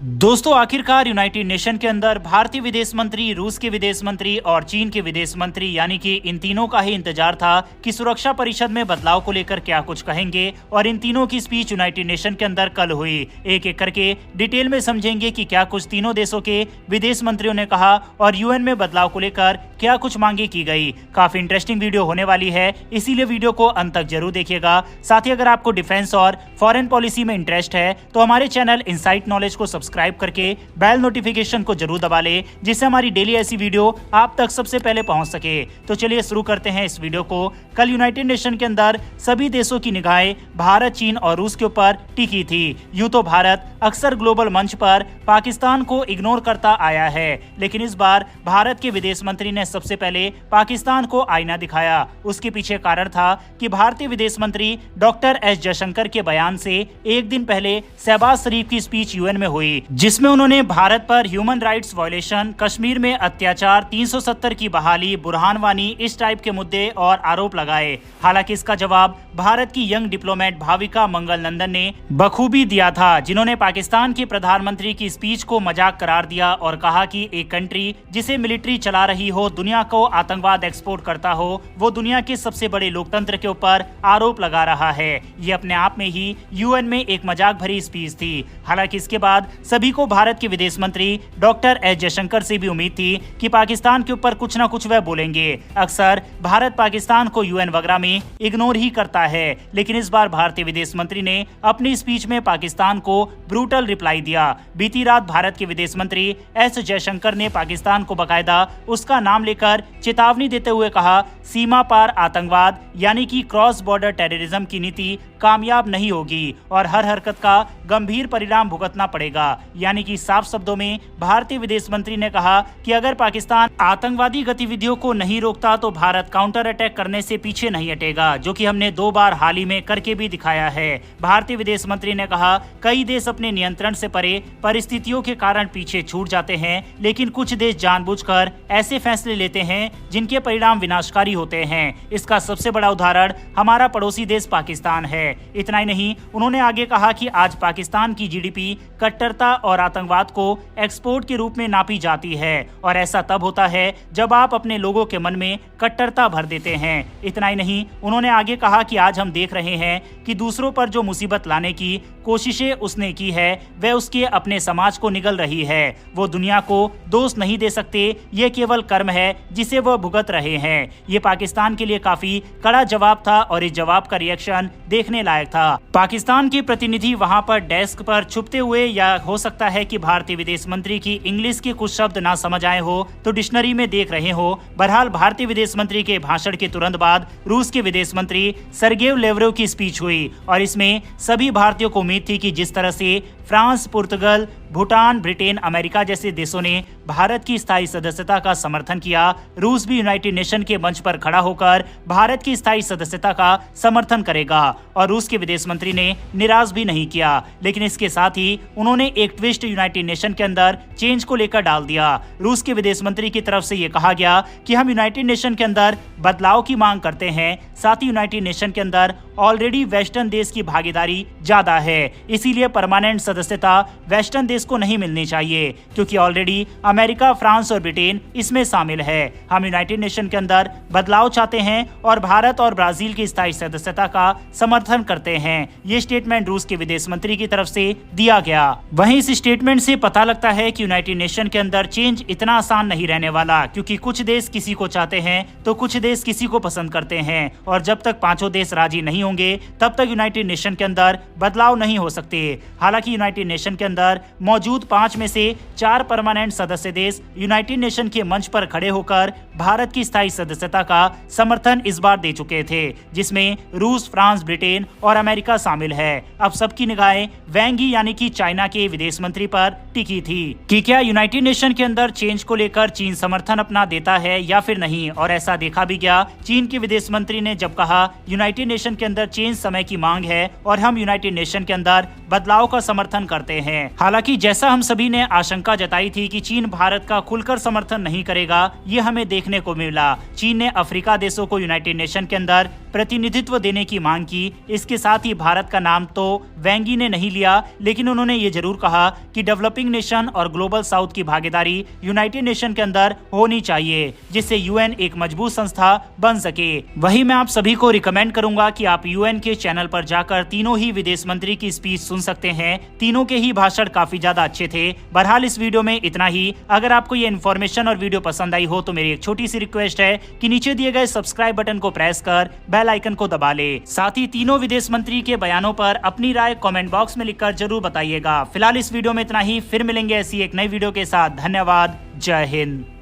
दोस्तों, आखिरकार United nation के अंदर भारतीय विदेश मंत्री, रूस के विदेश मंत्री और चीन के विदेश मंत्री यानी कि इन तीनों का ही इंतजार था कि सुरक्षा परिषद में बदलाव को लेकर क्या कुछ कहेंगे। और इन तीनों की स्पीच यूनाइटेड नेशन के अंदर कल हुई। एक एक करके डिटेल में समझेंगे कि क्या कुछ तीनों देशों के विदेश मंत्रियों ने कहा और यूएन में बदलाव को लेकर क्या कुछ मांगे की गई। काफी इंटरेस्टिंग वीडियो होने वाली है, इसीलिए वीडियो को अंत तक जरूर देखिएगा। साथ ही अगर आपको डिफेंस और फॉरेन पॉलिसी में इंटरेस्ट है तो हमारे चैनल इनसाइट नॉलेज को सब्सक्राइब करके बेल नोटिफिकेशन को जरूर दबा ले, जिससे हमारी डेली ऐसी वीडियो आप तक सबसे पहले पहुंच सके। तो चलिए शुरू करते हैं इस वीडियो को। कल यूनाइटेड नेशन के अंदर सभी देशों की निगाहें भारत, चीन और रूस के ऊपर टिकी थी। यूं तो भारत अक्सर ग्लोबल मंच पर पाकिस्तान को इग्नोर करता आया है, लेकिन इस बार भारत के विदेश मंत्री ने सबसे पहले पाकिस्तान को आईना दिखाया। उसके पीछे कारण था कि भारतीय विदेश मंत्री डॉक्टर एस जयशंकर के बयान से एक दिन पहले शहबाज शरीफ की स्पीच यूएन में हुई, जिसमें उन्होंने भारत पर ह्यूमन राइट्स वायलेशन, कश्मीर में अत्याचार, 370 की बहाली, बुरहान वानी, इस टाइप के मुद्दे और आरोप लगाए। हालांकि इसका जवाब भारत की यंग डिप्लोमेट भाविका मंगल नंदन ने बखूबी दिया था, जिन्होंने पाकिस्तान के प्रधानमंत्री की स्पीच को मजाक करार दिया और कहा कि एक कंट्री जिसे मिलिट्री चला रही हो, दुनिया को आतंकवाद एक्सपोर्ट करता हो, वो दुनिया के सबसे बड़े लोकतंत्र के ऊपर आरोप लगा रहा है। ये अपने आप में ही यूएन में एक मजाक भरी स्पीच थी। हालांकि इसके बाद सभी को भारत के विदेश मंत्री डॉक्टर एस जयशंकर से भी उम्मीद थी कि पाकिस्तान के ऊपर कुछ न कुछ वह बोलेंगे। अक्सर भारत पाकिस्तान को यूएन वगैरह में इग्नोर ही करता है, लेकिन इस बार भारतीय विदेश मंत्री ने अपनी स्पीच में पाकिस्तान को ब्रूटल रिप्लाई दिया। बीती रात भारत के विदेश मंत्री एस जयशंकर ने पाकिस्तान को बकायदा उसका नाम लेकर चेतावनी देते हुए कहा, सीमा पार आतंकवाद यानी कि क्रॉस बॉर्डर टेररिज्म की नीति कामयाब नहीं होगी और हर हरकत का गंभीर परिणाम भुगतना पड़ेगा। यानी कि साफ शब्दों में भारतीय विदेश मंत्री ने कहा कि अगर पाकिस्तान आतंकवादी गतिविधियों को नहीं रोकता तो भारत काउंटर अटैक करने से पीछे नहीं हटेगा, जो कि हमने 2 बार हाल ही में करके भी दिखाया है। भारतीय विदेश मंत्री ने कहा, कई देश अपने नियंत्रण से परे परिस्थितियों के कारण पीछे छूट जाते हैं, लेकिन कुछ देश जानबूझकर ऐसे फैसले लेते हैं जिनके परिणाम विनाशकारी होते हैं। इसका सबसे बड़ा उदाहरण हमारा पड़ोसी देश पाकिस्तान है। इतना ही नहीं, उन्होंने आगे कहा कि आज पाकिस्तान की जीडीपी कट्टरता और आतंकवाद को एक्सपोर्ट के रूप में नापी जाती है, और ऐसा तब होता है जब आप अपने लोगों के मन में कट्टरता भर देते हैं। इतना ही नहीं, उन्होंने आगे कहा कि आज हम देख रहे हैं कि दूसरों पर जो मुसीबत लाने की कोशिशें उसने की है, वह उसके अपने समाज को निगल रही है। वो दुनिया को दोष नहीं दे सकते, ये केवल कर्म है जिसे वह भुगत रहे हैं। ये पाकिस्तान के लिए काफी कड़ा जवाब था और इस जवाब का रिएक्शन देखने लायक था। पाकिस्तान के प्रतिनिधि वहां पर डेस्क पर छुपते हुए, या हो सकता है कि भारतीय विदेश मंत्री की इंग्लिश के कुछ शब्द ना समझ आए हो तो डिक्शनरी में देख रहे हो। बहरहाल भारतीय विदेश मंत्री के भाषण के तुरंत बाद रूस के विदेश मंत्री सर्गेई लेवरोव की स्पीच हुई और इसमें सभी भारतीयों को उम्मीद थी कि जिस तरह से फ्रांस, पुर्तगाल, भूटान, ब्रिटेन, अमेरिका जैसे देशों ने भारत की स्थायी सदस्यता का समर्थन किया, रूस भी यूनाइटेड नेशन के मंच पर खड़ा होकर भारत की स्थायी सदस्यता का समर्थन करेगा। और रूस के विदेश मंत्री ने निराश भी नहीं किया, लेकिन इसके साथ ही उन्होंने एक ट्विस्ट यूनाइटेड नेशन के अंदर चेंज को लेकर डाल दिया। रूस के विदेश मंत्री की तरफ से ये कहा गया कि हम यूनाइटेड नेशन के अंदर बदलाव की मांग करते हैं, साथ ही यूनाइटेड नेशन के अंदर ऑलरेडी वेस्टर्न देश की भागीदारी ज्यादा है, इसीलिए परमानेंट सदस्यता वेस्टर्न देश को नहीं मिलनी चाहिए, क्योंकि ऑलरेडी अमेरिका, फ्रांस और ब्रिटेन इसमें शामिल है। हम यूनाइटेड नेशन के अंदर बदलाव चाहते हैं और भारत और ब्राजील की स्थायी सदस्यता का समर्थन करते हैं। ये स्टेटमेंट रूस के विदेश मंत्री की तरफ से दिया गया। वहीं इस स्टेटमेंट से पता लगता है कि यूनाइटेड नेशन के अंदर चेंज इतना आसान नहीं रहने वाला, क्योंकि कुछ देश किसी को चाहते हैं तो कुछ देश किसी को पसंद करते हैं, और जब तक पांचों देश राजी नहीं होंगे तब तक यूनाइटेड नेशन के अंदर बदलाव नहीं हो सकते। हालांकि यूनाइटेड नेशन के अंदर मौजूद 5 में से 4 परमानेंट सदस्य देश यूनाइटेड नेशन के मंच पर खड़े होकर भारत की स्थायी सदस्यता का समर्थन इस बार दे चुके थे, जिसमें रूस, फ्रांस, ब्रिटेन और अमेरिका शामिल है। अब सबकी निगाहें वैंग यी यानी कि चाइना के विदेश मंत्री पर टिकी थी कि क्या यूनाइटेड नेशन के अंदर चेंज को लेकर चीन समर्थन अपना देता है या फिर नहीं, और ऐसा देखा भी गया। चीन के विदेश मंत्री ने जब कहा यूनाइटेड नेशन के अंदर चेंज समय की मांग है और हम यूनाइटेड नेशन के अंदर बदलाव का समर्थन करते हैं। हालांकि जैसा हम सभी ने आशंका जताई थी कि चीन भारत का खुलकर समर्थन नहीं करेगा, ये हमें देखने को मिला। चीन ने अफ्रीका देशों को यूनाइटेड नेशन के अंदर प्रतिनिधित्व देने की मांग की। इसके साथ ही भारत का नाम तो वेंगी ने नहीं लिया, लेकिन उन्होंने ये जरूर कहा कि डेवलपिंग नेशन और ग्लोबल साउथ की भागीदारी यूनाइटेड नेशन के अंदर होनी चाहिए, जिससे यूएन एक मजबूत संस्था बन सके। वही मैं आप सभी को रिकमेंड करूंगा कि आप यूएन के चैनल पर जाकर तीनों ही विदेश मंत्री की स्पीच सुन सकते हैं। तीनों के ही भाषण काफी ज्यादा अच्छे थे। बहरहाल इस वीडियो में इतना ही। अगर आपको ये इन्फॉर्मेशन और वीडियो पसंद आई हो तो मेरी एक छोटी सी रिक्वेस्ट है कि नीचे दिए गए सब्सक्राइब बटन को प्रेस कर बेल आइकन को दबा ले। साथ ही तीनों विदेश मंत्री के बयानों पर अपनी राय कमेंट बॉक्स में लिखकर जरूर बताइएगा। फिलहाल इस वीडियो में इतना ही, फिर मिलेंगे ऐसी एक नई वीडियो के साथ। धन्यवाद। जय हिंद।